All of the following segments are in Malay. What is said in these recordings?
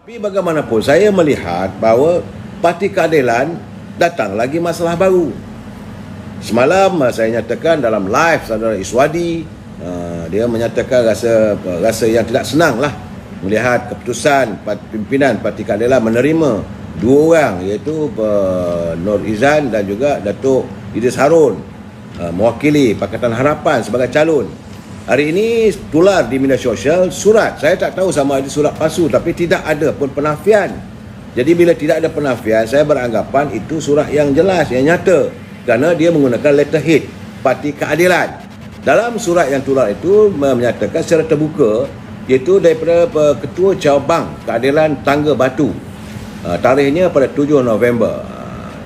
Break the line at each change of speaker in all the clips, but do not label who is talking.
Tapi bagaimanapun saya melihat bahawa Parti Keadilan datang lagi masalah baru. Semalam saya nyatakan dalam live saudara Iswadi, dia menyatakan rasa yang tidak senang lah melihat keputusan pimpinan Parti Keadilan menerima dua orang, iaitu Nur Izan dan juga Datuk Idris Harun mewakili Pakatan Harapan sebagai calon. Hari ini tular di media sosial surat, saya tak tahu sama ada surat palsu, tapi tidak ada pun penafian. Jadi bila tidak ada penafian, saya beranggapan itu surat yang jelas, yang nyata, kerana dia menggunakan letterhead Parti Keadilan. Dalam surat yang tular itu menyatakan secara terbuka, iaitu daripada Ketua Cabang Keadilan Tangga Batu, tarikhnya pada 7 November,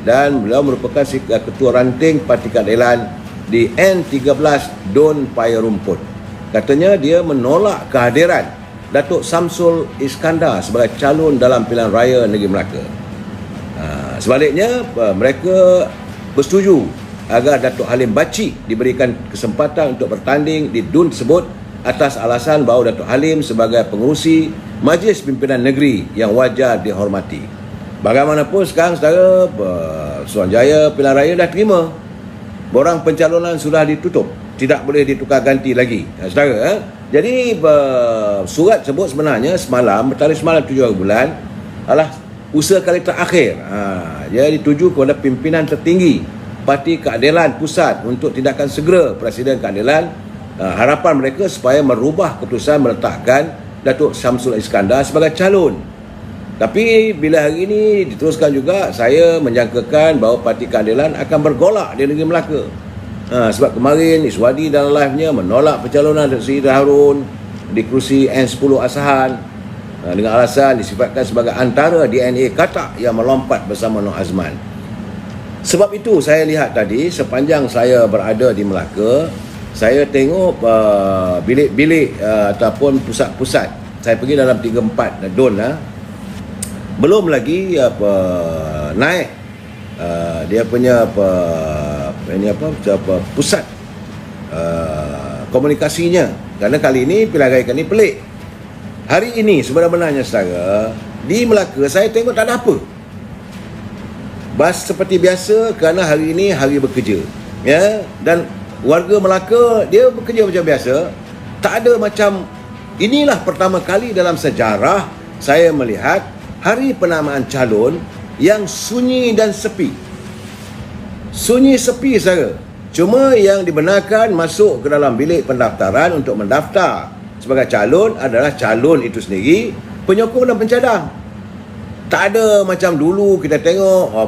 dan beliau merupakan Ketua Ranting Parti Keadilan di N13 Don Paya Rumput. Katanya dia menolak kehadiran Datuk Samsul Iskandar sebagai calon dalam pilihan raya negeri Melaka. Sebaliknya, mereka bersetuju agar Datuk Halim Bacik diberikan kesempatan untuk bertanding di DUN tersebut atas alasan bahawa Datuk Halim sebagai pengerusi Majlis Pimpinan Negeri yang wajar dihormati. Bagaimanapun sekarang saudara, Suruhanjaya pilihan raya dah terima. Borang pencalonan sudah ditutup, tidak boleh ditukar ganti lagi, saudara. Jadi surat tersebut sebenarnya bertarikh semalam 7 bulan adalah usaha kali terakhir. Dia dituju kepada pimpinan tertinggi Parti Keadilan Pusat untuk tindakan segera Presiden Keadilan. Harapan mereka supaya merubah keputusan meletakkan Datuk Samsul Iskandar sebagai calon. Tapi bila hari ini diteruskan juga, saya menjangkakan bahawa Parti Keadilan akan bergolak di negeri Melaka. Sebab kemarin Iswadi dalam live-nya menolak pencalonan Datuk Seri Harun di kerusi N10 Asahan dengan alasan disifatkan sebagai antara DNA katak yang melompat bersama Nur Azman. Sebab itu saya lihat tadi sepanjang saya berada di Melaka, saya tengok bilik-bilik ataupun pusat-pusat. Saya pergi dalam 3-4 don lah. Belum lagi naik dia punya pusat komunikasinya. Kerana kali ini pilihan raya kali ini pelik. Hari ini sebenarnya saudara, di Melaka saya tengok tak ada apa. Bas seperti biasa kerana hari ini hari bekerja. Ya, dan warga Melaka dia bekerja macam biasa. Tak ada macam, inilah pertama kali dalam sejarah saya melihat hari penamaan calon yang sunyi dan sepi. Sunyi sepi saja. Cuma yang dibenarkan masuk ke dalam bilik pendaftaran untuk mendaftar sebagai calon adalah calon itu sendiri, penyokong dan pencadang. Tak ada macam dulu kita tengok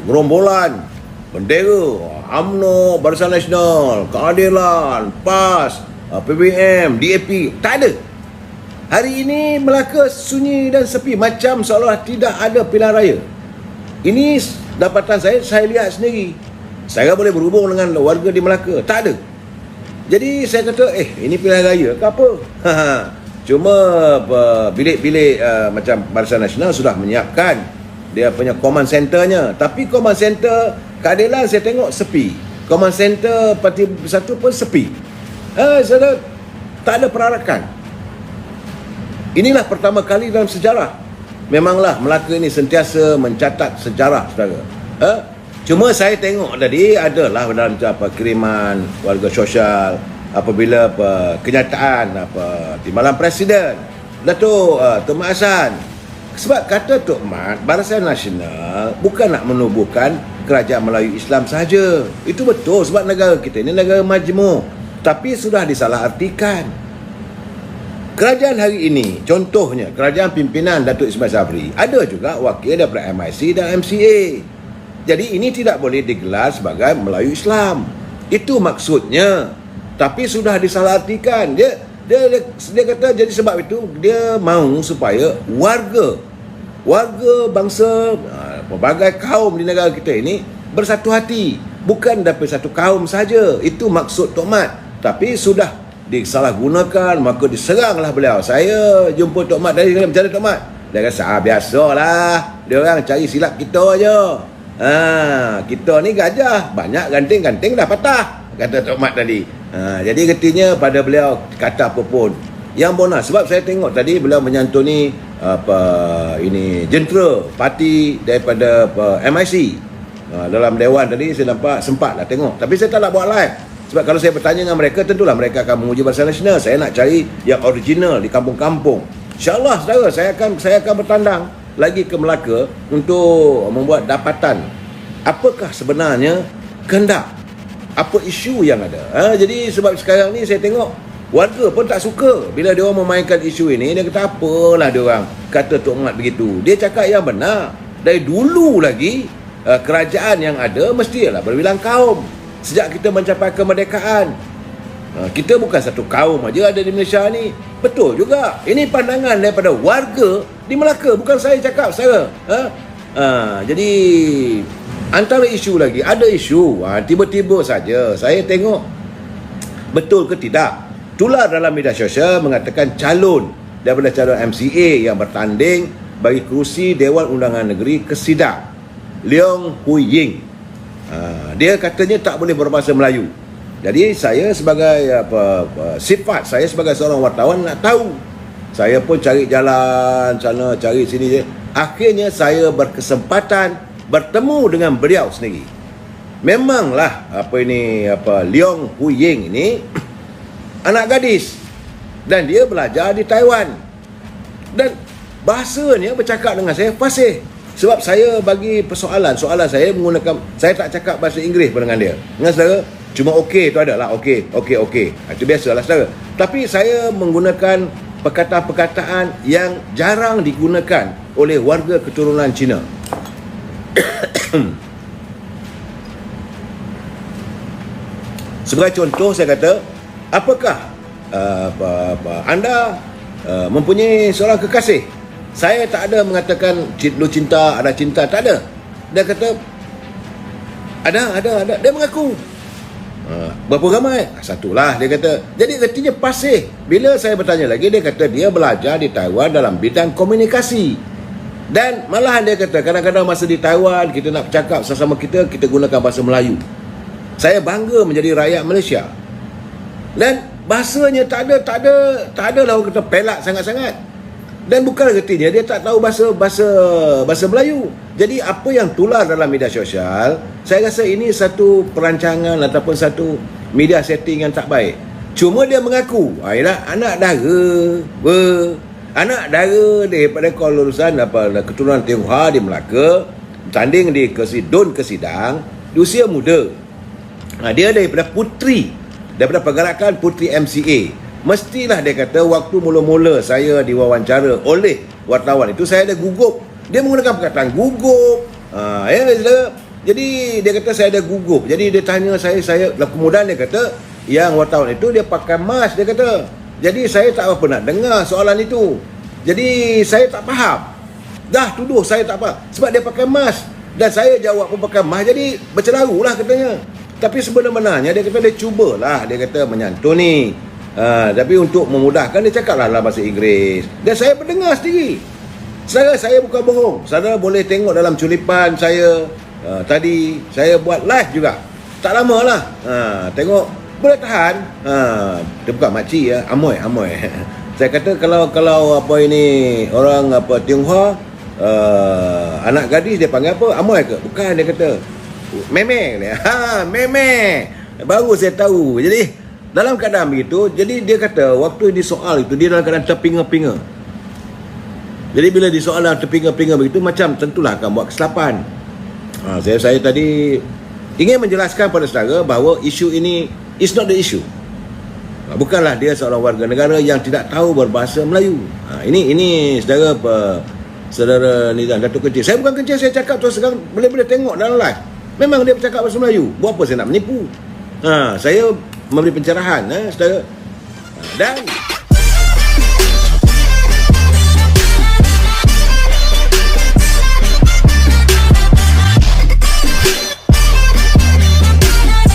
gerombolan, bendera, UMNO, Barisan Nasional, Keadilan, PAS, PBM, DAP. Tak ada. Hari ini Melaka sunyi dan sepi, macam seolah tidak ada pilihan raya. Ini dapatan saya lihat sendiri. Saya boleh berhubung dengan warga di Melaka, tak ada. Jadi saya kata, ini pilihan raya ke apa? Cuma bilik-bilik macam Barisan Nasional sudah menyiapkan dia punya command centernya. Tapi command center Keadilan saya tengok sepi. Command center Parti Bersatu pun sepi. Saya tak ada perarakan. Inilah pertama kali dalam sejarah. Memanglah Melaka ini sentiasa mencatat sejarah, saudara. Cuma saya tengok tadi adalah dalam kiriman warga sosial apabila kenyataan timbalan Presiden Datuk Tun Mat Hassan. Sebab kata Tok Mat, Barisan Nasional bukan nak menubuhkan kerajaan Melayu Islam sahaja. Itu betul, sebab negara kita ini negara majmuk, tapi sudah disalahartikan. Kerajaan hari ini, contohnya kerajaan pimpinan Datuk Ismail Sabri, ada juga wakil daripada MIC dan MCA. Jadi ini tidak boleh digelar sebagai Melayu Islam. Itu maksudnya. Tapi sudah disalahartikan. Dia kata, jadi sebab itu dia mahu supaya warga bangsa, pelbagai kaum di negara kita ini bersatu hati. Bukan daripada satu kaum saja. Itu maksud Tok Mat. Tapi sudah disalahgunakan, maka diseranglah beliau. Saya jumpa Tok Mat tadi, macam mana Tok Mat? Dia kata, biasalah, dia orang cari silap kita je. Kita ni gajah, banyak ganting-ganting dah patah, kata Tok Mat tadi. Jadi artinya pada beliau kata apa pun, Yang bonus. Sebab saya tengok tadi beliau menyantuni jentera parti daripada MIC. Dalam dewan tadi saya nampak sempatlah tengok. Tapi saya tak nak buat live. Sebab kalau saya bertanya dengan mereka, tentulah mereka akan menguji bahasa nasional. Saya nak cari yang original di kampung-kampung. InsyaAllah saudara, saya akan bertandang lagi ke Melaka untuk membuat dapatan apakah sebenarnya kehendak, apa isu yang ada. Jadi sebab sekarang ni saya tengok warga pun tak suka bila dia orang memainkan isu ini. Dia kata apalah dia orang kata Tok Mat begitu. Dia cakap yang benar. Dari dulu lagi kerajaan yang ada mestilah berbilang kaum. Sejak kita mencapai kemerdekaan, kita bukan satu kaum aja ada di Malaysia ni. Betul juga. Ini pandangan daripada warga di Melaka, bukan saya cakap saya. Jadi antara isu lagi, ada isu tiba-tiba saja saya tengok betul ke tidak. Tular dalam media sosial mengatakan calon daripada calon MCA yang bertanding bagi kerusi Dewan Undangan Negeri Kesidang, Leong Hui Ying. Dia katanya tak boleh berbahasa Melayu. Jadi saya sebagai sifat saya sebagai seorang wartawan nak tahu. Saya pun cari jalan sana, cari sini. Akhirnya saya berkesempatan bertemu dengan beliau sendiri. Memanglah Leong Hui Ying ini anak gadis dan dia belajar di Taiwan. Dan bahasanya bercakap dengan saya fasih. Sebab saya bagi soalan saya menggunakan, saya tak cakap bahasa Inggeris pun dengan dia. Dengan saudara, cuma okey tu ada lah, okey. Itu biasalah saudara. Tapi saya menggunakan perkataan-perkataan yang jarang digunakan oleh warga keturunan Cina. Sebagai contoh saya kata, apakah anda mempunyai seorang kekasih? Saya tak ada mengatakan lu cinta, ada cinta, tak ada. Dia kata ada. Dia mengaku. Berapa ramai? Satulah dia kata. Jadi artinya pasih. Bila saya bertanya lagi, dia kata dia belajar di Taiwan dalam bidang komunikasi. Dan malahan dia kata kadang-kadang masa di Taiwan kita nak bercakap sesama kita gunakan bahasa Melayu. Saya bangga menjadi rakyat Malaysia. Dan bahasanya tak ada lah orang kata pelak sangat-sangat. Dan bukan artinya dia tak tahu bahasa Melayu. Jadi apa yang tular dalam media sosial, saya rasa ini satu perancangan ataupun satu media setting yang tak baik. Cuma dia mengaku, ialah anak dara daripada kelulusan keturunan Tionghoa di Melaka, tanding di Don Kesidang, di usia muda. Dia daripada pergerakan Puteri MCA. Mestilah dia kata waktu mula-mula saya diwawancara oleh wartawan itu, saya ada gugup. Dia menggunakan perkataan gugup. Jadi dia kata saya ada gugup. Jadi dia tanya saya kemudian dia kata yang wartawan itu dia pakai mask, dia kata. Jadi saya tak apa nak dengar soalan itu. Jadi saya tak faham. Dah tuduh saya tak faham sebab dia pakai mask dan saya jawab pun pakai mask. Jadi bercelarulah katanya. Tapi sebenarnya dia kata dia cubalah, dia kata menyantuni. Tapi untuk memudahkan dia cakaplah dalam bahasa Inggeris. Dan saya mendengar sendiri. Saya bukan bohong. Saudara boleh tengok dalam culipan saya tadi saya buat live juga. Tak lama lah. Tengok boleh tahan. Dia bukan makcik ya, amoy. Saya kata kalau orang Tionghoa, anak gadis dia panggil apa? Amoy ke? Bukan, dia kata meme. Meme. Baru saya tahu. Jadi dalam keadaan begitu, jadi dia kata waktu disoal itu dia dalam keadaan terpinga-pinga. Jadi bila disoal dalam terpinga-pinga begitu, macam tentulah akan buat kesilapan. Saya tadi ingin menjelaskan pada saudara bahawa isu ini is not the issue. Bukanlah dia seorang warga negara yang tidak tahu berbahasa Melayu. Ini saudara Nizam Datuk Kecil. Saya bukan kecil, saya cakap terus sekarang boleh tengok dalam live. Memang dia bercakap bahasa Melayu. Buat apa saya nak menipu? Saya memberi pencerahan, saudara. Dan